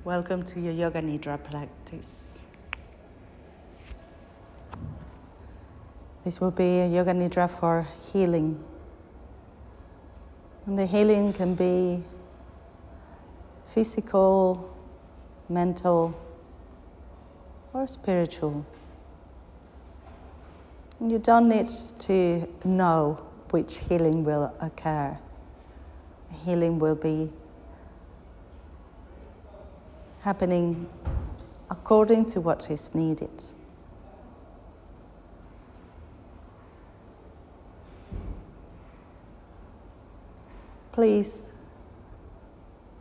Welcome to your Yoga Nidra practice. This will be a Yoga Nidra for healing. And the healing can be physical, mental, or spiritual. And you don't need to know which healing will occur. Healing will be happening according to what is needed. Please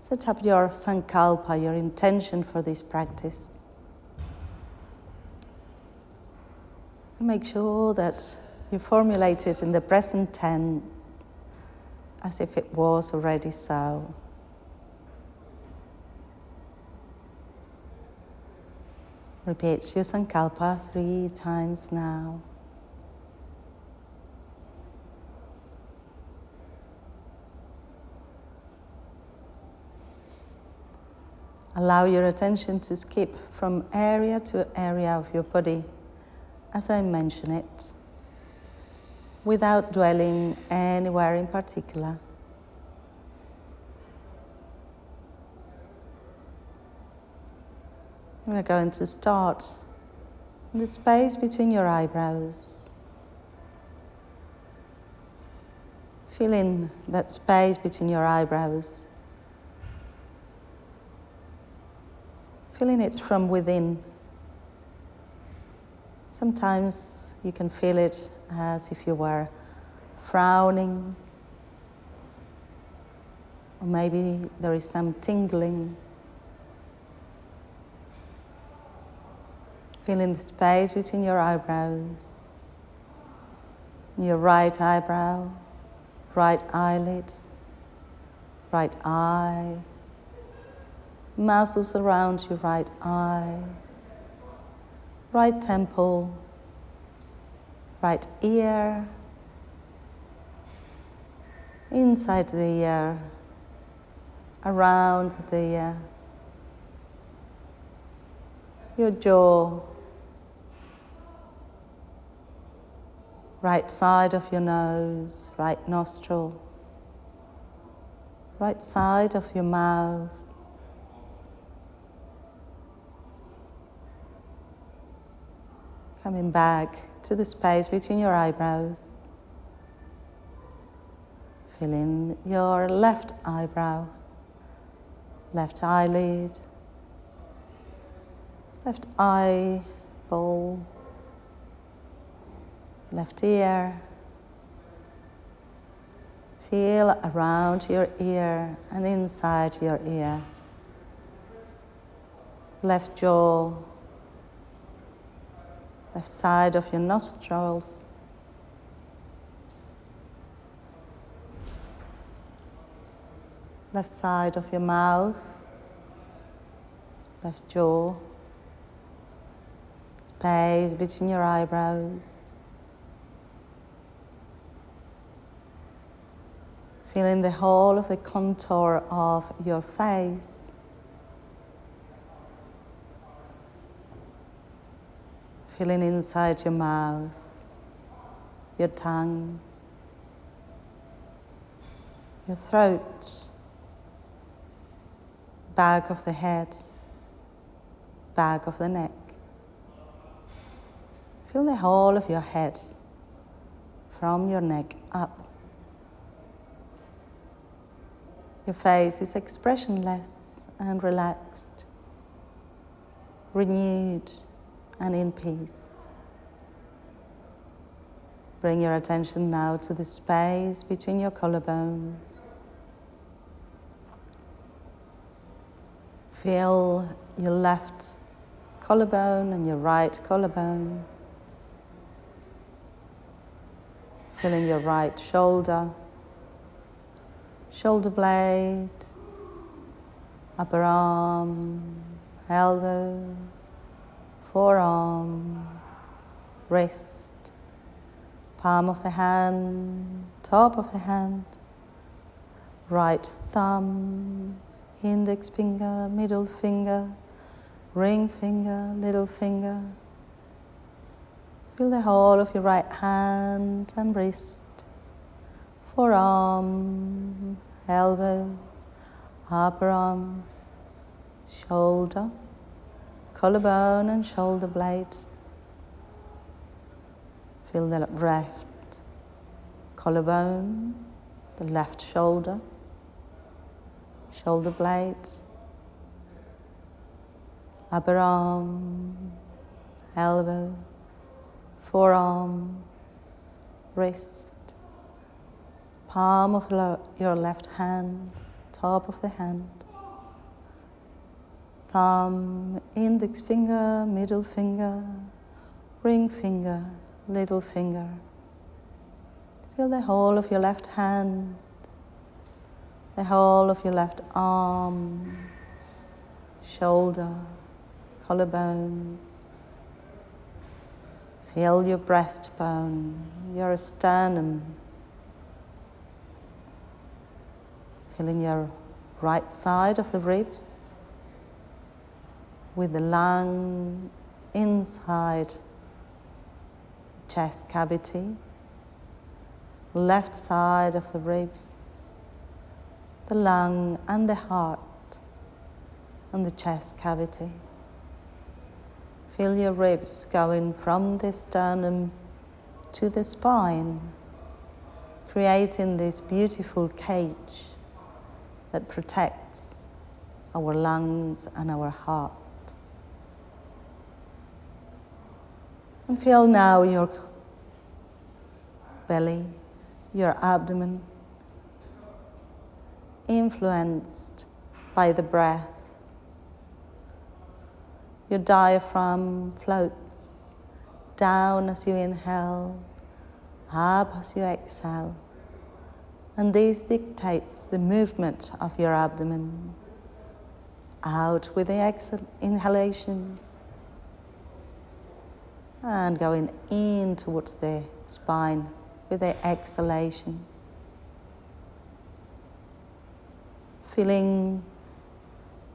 set up your sankalpa, your intention for this practice. And make sure that you formulate it in the present tense, as if it was already so. Repeat your sankalpa 3 times now. Allow your attention to skip from area to area of your body as I mention it, without dwelling anywhere in particular. We're going to start in the space between your eyebrows. Feel in that space between your eyebrows. Feeling it from within. Sometimes you can feel it as if you were frowning, or maybe there is some tingling. Feeling the space between your eyebrows, your right eyebrow, right eyelid, right eye, muscles around your right eye, right temple, right ear, inside the ear, around the ear, your jaw, right side of your nose, right nostril, right side of your mouth, coming back to the space between your eyebrows. Feeling your left eyebrow, left eyelid, left eyeball, left ear. Feel around your ear and inside your ear. Left jaw, left side of your nostrils. Left side of your mouth, left jaw, space between your eyebrows. Feeling the whole of the contour of your face. Feeling inside your mouth, your tongue, your throat, back of the head, back of the neck. Feel the whole of your head, from your neck up. Your face is expressionless and relaxed, renewed and in peace. Bring your attention now to the space between your collarbones. Feel your left collarbone and your right collarbone. Feeling your right shoulder, shoulder blade, upper arm, elbow, forearm, wrist, palm of the hand, top of the hand, right thumb, index finger, middle finger, ring finger, little finger. Feel the whole of your right hand and wrist, forearm, elbow, upper arm, shoulder, collarbone and shoulder blade. Feel the left collarbone, the left shoulder, shoulder blade, upper arm, elbow, forearm, wrist, palm of your left hand, top of the hand, thumb, index finger, middle finger, ring finger, little finger. Feel the whole of your left hand, the whole of your left arm, shoulder, collarbone. Feel your breastbone, your sternum. Feeling your right side of the ribs with the lung inside the chest cavity. Left side of the ribs, the lung and the heart and the chest cavity. Feel your ribs going from the sternum to the spine, creating this beautiful cage that protects our lungs and our heart. And feel now your belly, your abdomen, influenced by the breath. Your diaphragm floats down as you inhale, up as you exhale. And this dictates the movement of your abdomen. Out with the inhalation and going in towards the spine with the exhalation. Feeling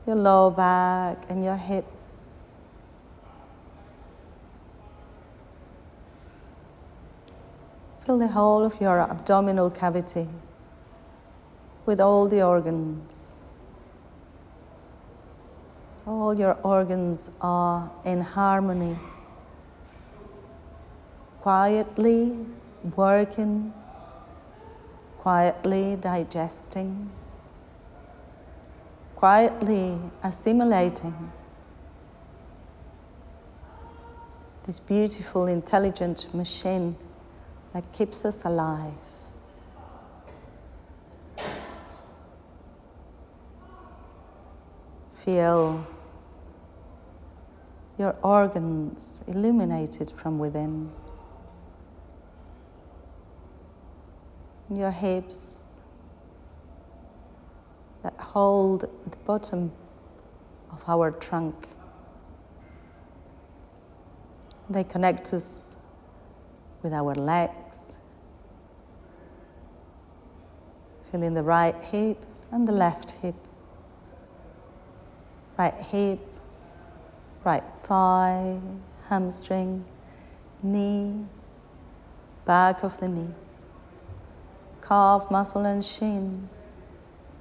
your lower back and your hips. Feel the whole of your abdominal cavity with all the organs. All your organs are in harmony, quietly working, quietly digesting, quietly assimilating this beautiful, intelligent machine that keeps us alive. Feel your organs illuminated from within. Your hips that hold the bottom of our trunk. They connect us with our legs. Feeling the right hip and the left hip. Right hip, right thigh, hamstring, knee, back of the knee, calf muscle and shin,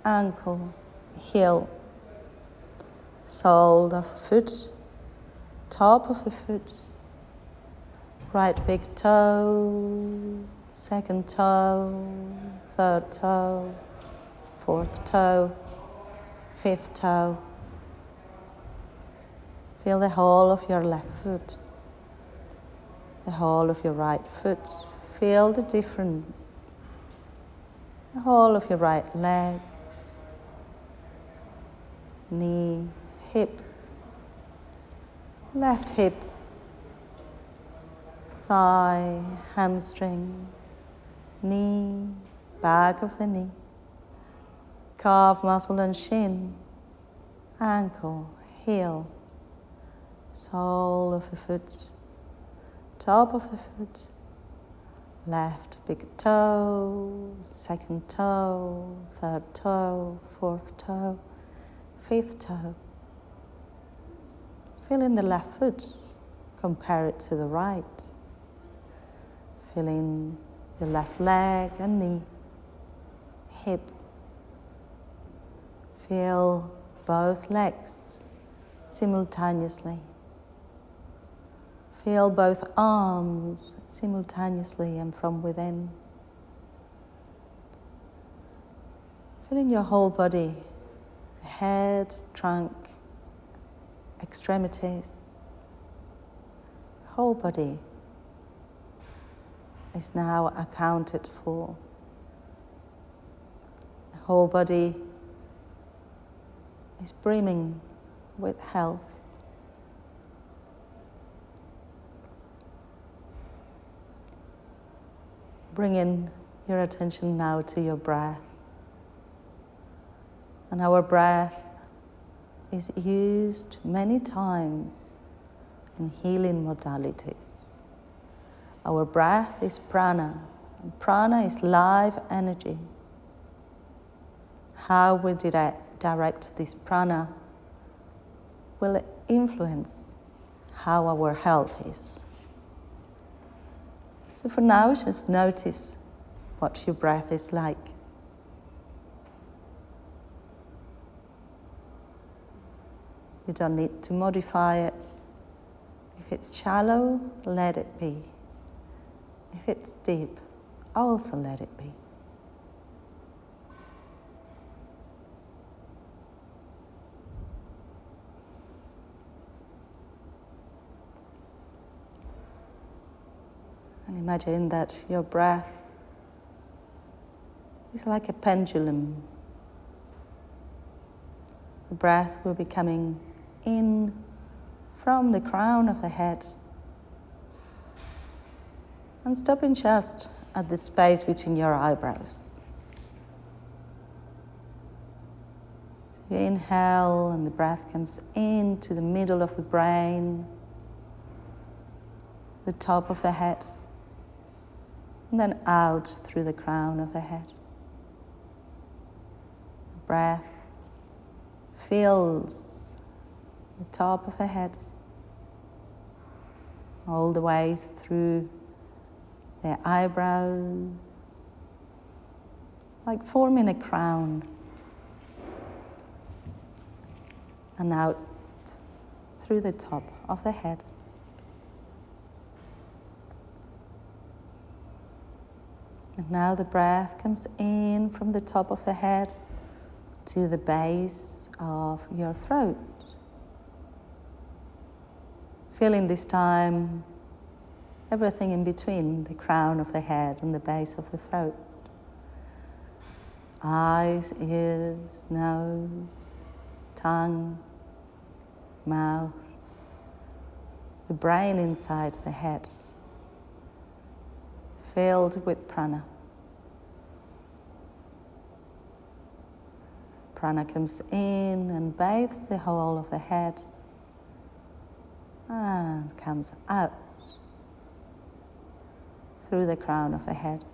ankle, heel, sole of the foot, top of the foot, right big toe, second toe, third toe, fourth toe, fifth toe. Feel the whole of your left foot, the whole of your right foot. Feel the difference. The whole of your right leg, knee, hip, left hip, thigh, hamstring, knee, back of the knee, calf muscle and shin, ankle, heel, sole of the foot, top of the foot, left big toe, second toe, third toe, fourth toe, fifth toe. Feel in the left foot, compare it to the right. Feel in your left leg and knee, hip. Feel both legs simultaneously. Feel both arms simultaneously and from within. Feel in your whole body, head, trunk, extremities. The whole body is now accounted for. The whole body is brimming with health. Bringing your attention now to your breath. And our breath is used many times in healing modalities. Our breath is prana, and prana is life energy. How we direct this prana will influence how our health is. So for now, just notice what your breath is like. You don't need to modify it. If it's shallow, let it be. If it's deep, also let it be. And imagine that your breath is like a pendulum. The breath will be coming in from the crown of the head and stopping just at the space between your eyebrows. So you inhale and the breath comes into the middle of the brain, the top of the head, and then out through the crown of the head. The breath fills the top of the head all the way through the eyebrows, like forming a crown, and out through the top of the head. And now the breath comes in from the top of the head to the base of your throat. Feeling this time everything in between the crown of the head and the base of the throat. Eyes, ears, nose, tongue, mouth, the brain inside the head, filled with prana. Prana comes in and bathes the whole of the head and comes out through the crown of the head.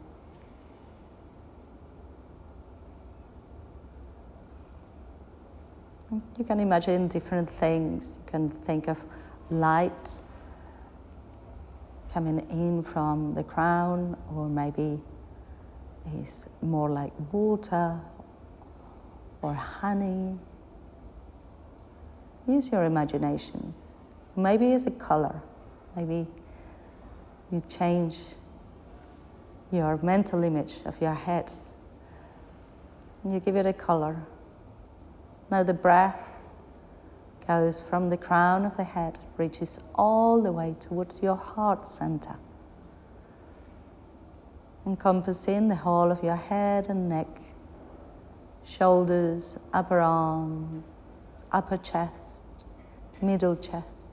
You can imagine different things. You can think of light coming in from the crown, or maybe it's more like water or honey. Use your imagination. Maybe it's a color. Maybe you change your mental image of your head and you give it a color. Now the breath goes from the crown of the head, reaches all the way towards your heart center, encompassing the whole of your head and neck, shoulders, upper arms, upper chest, middle chest.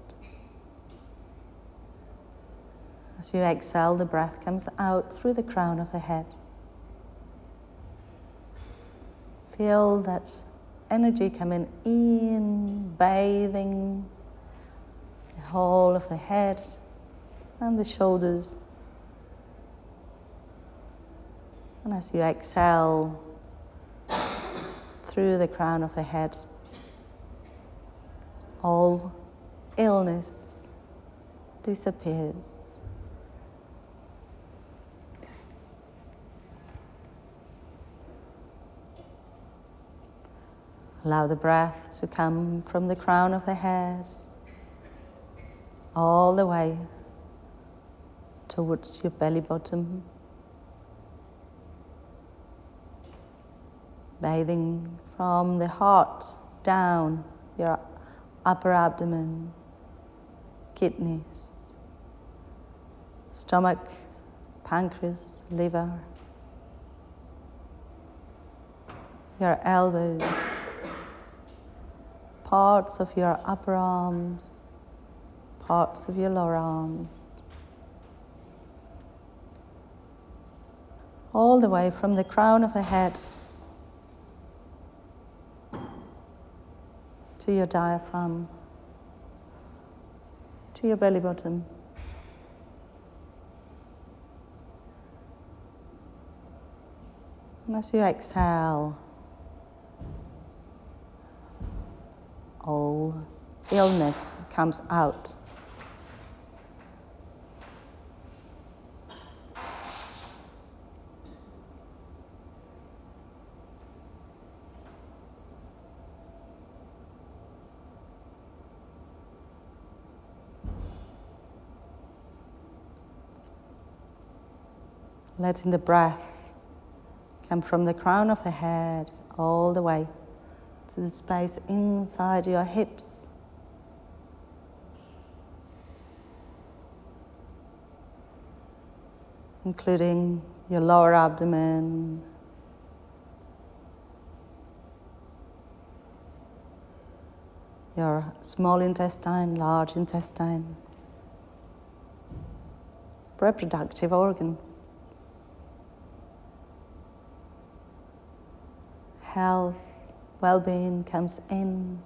As you exhale, the breath comes out through the crown of the head. Feel that energy coming in, bathing the whole of the head and the shoulders. And as you exhale through the crown of the head, all illness disappears. Allow the breath to come from the crown of the head all the way towards your belly button, bathing from the heart down your upper abdomen, kidneys, stomach, pancreas, liver, your elbows, parts of your upper arms, parts of your lower arms, all the way from the crown of the head to your diaphragm, to your belly button. And as you exhale, all illness comes out. Letting the breath come from the crown of the head all the way to the space inside your hips. Including your lower abdomen, your small intestine, large intestine, reproductive organs. Health, well-being comes in,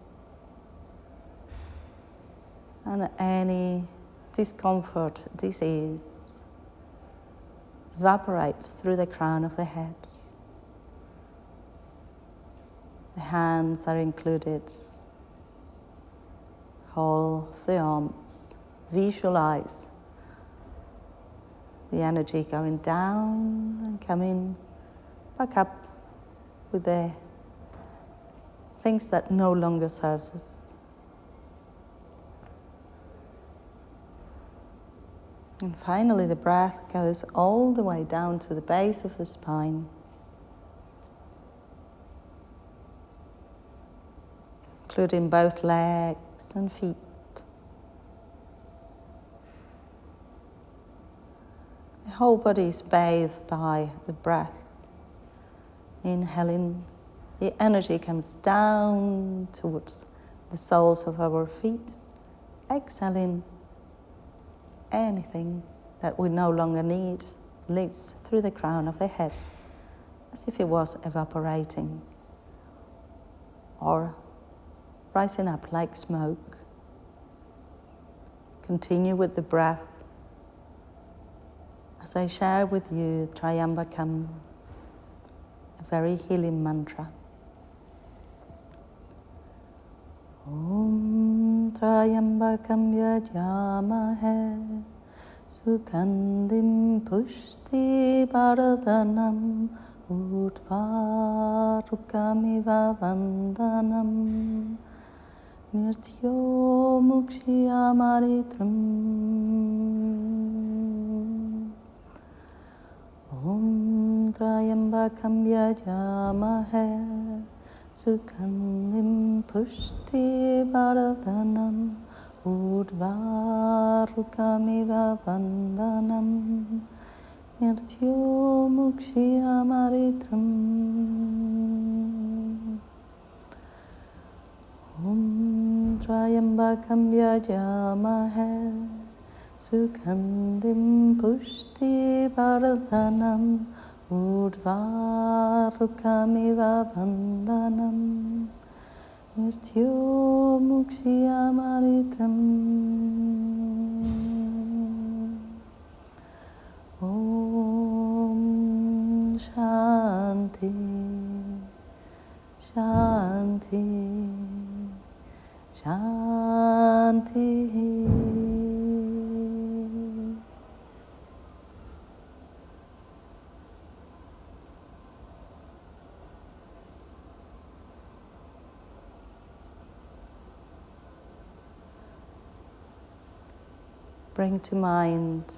and any discomfort, disease evaporates through the crown of the head. The hands are included, whole of the arms. Visualize the energy going down and coming back up with the things that no longer serves us. And finally, the breath goes all the way down to the base of the spine, including both legs and feet. The whole body is bathed by the breath. Inhaling, the energy comes down towards the soles of our feet. Exhaling, anything that we no longer need leaves through the crown of the head, as if it was evaporating or rising up like smoke. Continue with the breath as I share with you Trayambakam, a very healing mantra. Om Trayambakam yajamahe Sugandhim pushti bardhanam Udvarukamiva vandanam Mirtyo mukshiyamaritram Om Trayambakam yajamahe Sugandhim pushti bardhanam Udvarukamiva vandanam Mirtyo mukshiyamaritram Om Trayambakam yajamahe Sugandhim pushti bardhanam Udvarukamiva vandanam Mirtyo mukshiyamaritram Om Shanti Shanti Shanti. Bring to mind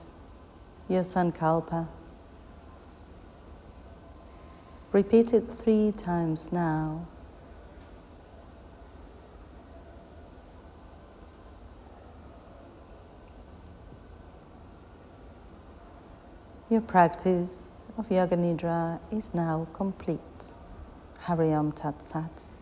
your sankalpa. Repeat it 3 times now. Your practice of Yoga Nidra is now complete. Hari Om Tat Sat.